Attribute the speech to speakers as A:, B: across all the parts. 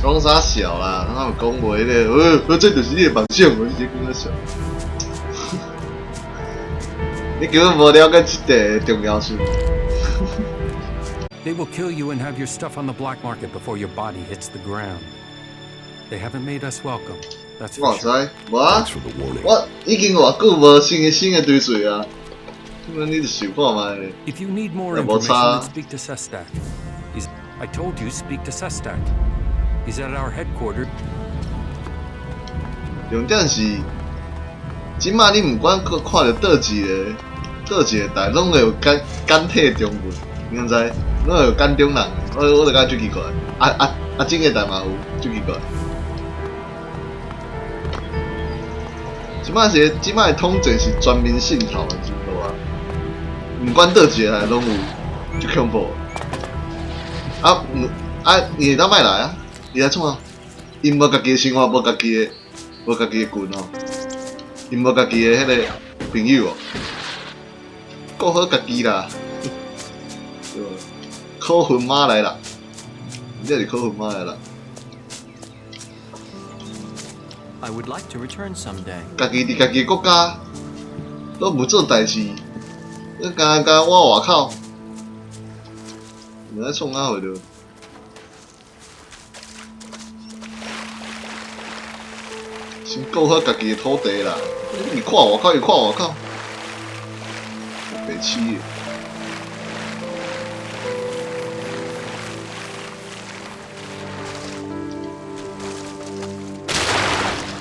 A: 讲啥小啦？他有讲话咧，这就是你的梦想，我直接跟他笑。你根本无了解这个重要性。
B: They will kill you and have your stuff on the black market before your body hits the ground. They haven't made us welcome. That's for
A: 我知，
B: sure.
A: 我已經偌久無新嘅對嘴啊！你就想看覓。
B: If you need more
A: Yeah, what's
B: information, then
A: that?
B: speak to Sestak. I told you, speak to Sestak. He's at our headquarters.
A: 重點是，即馬你毋管看到倒一個台，攏會有簡體中文，你知？攏會有簡中人，我就感覺最奇怪。整個台嘛有最奇怪。即馬的統戰是全面滲透的，知道啊？毋管倒一個台攏有，最恐怖。你當賣來啊？你來創啊？因無家己的生活，無家己的棍哦，因無家己的迄個朋友哦，顧好家己啦，對吧？考分馬來啦，這是考分馬來啦。
C: I would like to return someday.
A: 家己佇家己國家都無做代志，你干我外口，你在創啥貨着？先顧好家己的土地啦，你看外口，白痴的。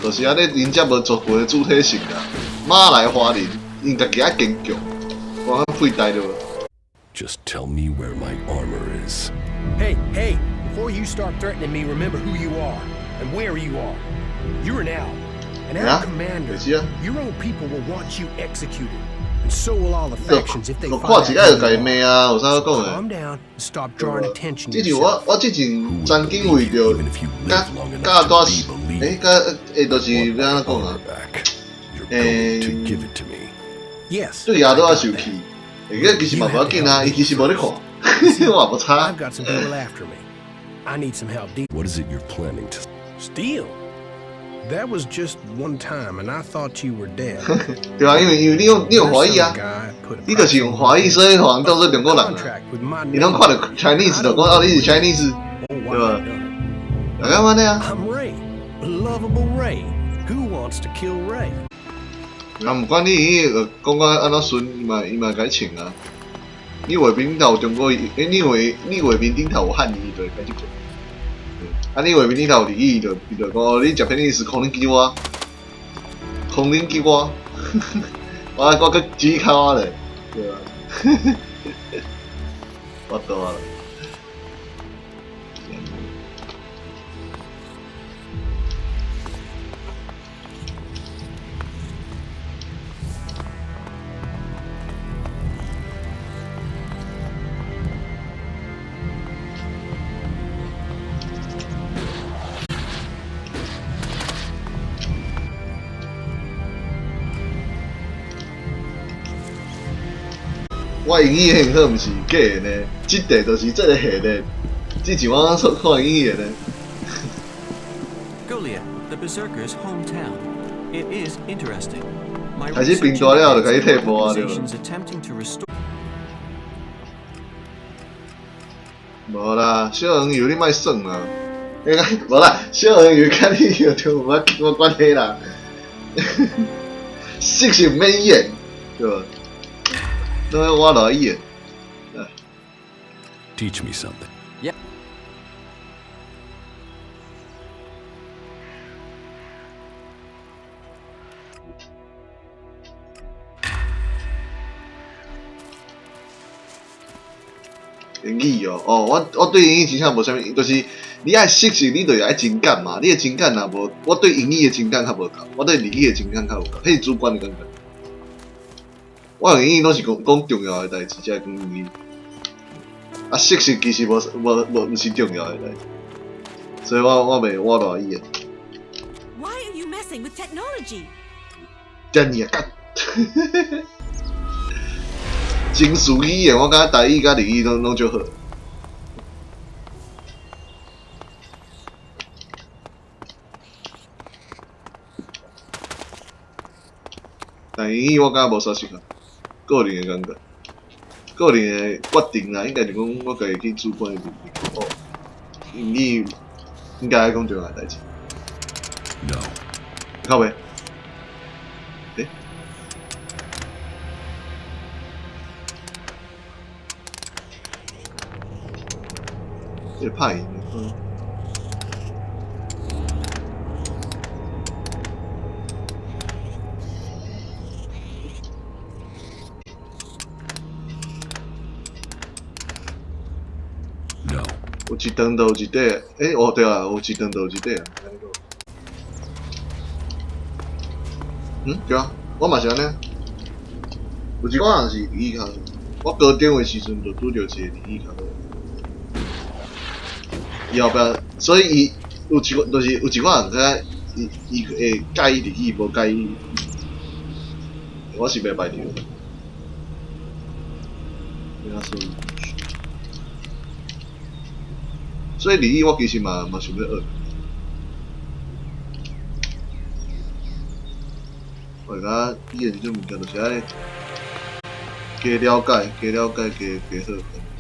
A: 就是安尼，人家无做过的主体性啦。马来华人，因家己爱坚强，我佩戴着。
D: Just tell me where my armor is.
E: Hey, before you start threatening me, remember who you are and where you are. You're an owl. An owl commander. Your own people will want you executed. And so will all the factions if they find out.
A: 看一下就家己骂啊，有啥好讲的？
E: Calm down and stop drawing attention to
A: 之前
E: yourself.
A: 我之前曾經為着甲大就是要安怎講啊？
E: Yes.
A: 對牙都要受氣，其實嘛無要緊啊，伊其實無咧看，我也無差
E: I've。got some people after me. I need some help.
D: What is it you're planning to
E: Steal? That was just one time, and I thought you were dead.
A: 對啊，因為你有華裔啊，你就是用華裔，所以好像當做中國人啊。你攏看到 Chinese 就講哦，你是 Chinese，對吧？大家嘛呢啊？
E: I'm Ray, lovable Ray. Who wants to kill Ray?
A: 啊，毋管你講安怎順，伊嘛該請啊。你畫面頭中國，你畫面頂頭有漢語就會該接受。啊，你畫面頂頭有日語就講哦，你 Japanese 空靈叫我，我佮指考我咧，對吧？我倒啊！我英语很好，毋是假的呢。即地就是这个系列，之前我看英语的呢。
C: Golia, the Berserker's hometown. It is interesting. My
A: 还是变大了就开始退步啊，对吧？
C: organizations attempting to restore.
A: 无啦，小黄油你莫算啦。无啦，小黄油甲你有就无关系啦。色是毋免演，对吧？都要我来演。
D: teach me something?
C: Yep.
A: 英语哦，我对英语真正无啥物，就是你爱识是，你就爱情感嘛。你的情感若无，我对英语的情感较无够，我对日语的情感较有够，迄是主观的感觉。我用英语拢是讲重要的代志，才会讲英语。啊，识是其实无是重要的代志，所以我来演。
F: Why are you messing with technology?
A: 真热干。真属语言，我感觉台语甲日语拢足好。但英语我感觉无啥适合，个人的感觉，个人的决定啦，应该是讲我家己去主观的决定。哦，英语应该讲重要的代志。
D: No.
A: 靠呗。诶。这拍赢了。
D: No.
A: 有一顿就有一块，诶，哦对啊，有一顿就有一块啊。对啊，我嘛是安尼。有一个人是离异卡，我高中的时阵就拄着一个离异卡。伊后壁，所以伊有一个，就是有一个人伊会介意离异，无介意。我是袂排除。所以离异我其实嘛想要学。我甲伊的这种物件就是爱加了解，加好。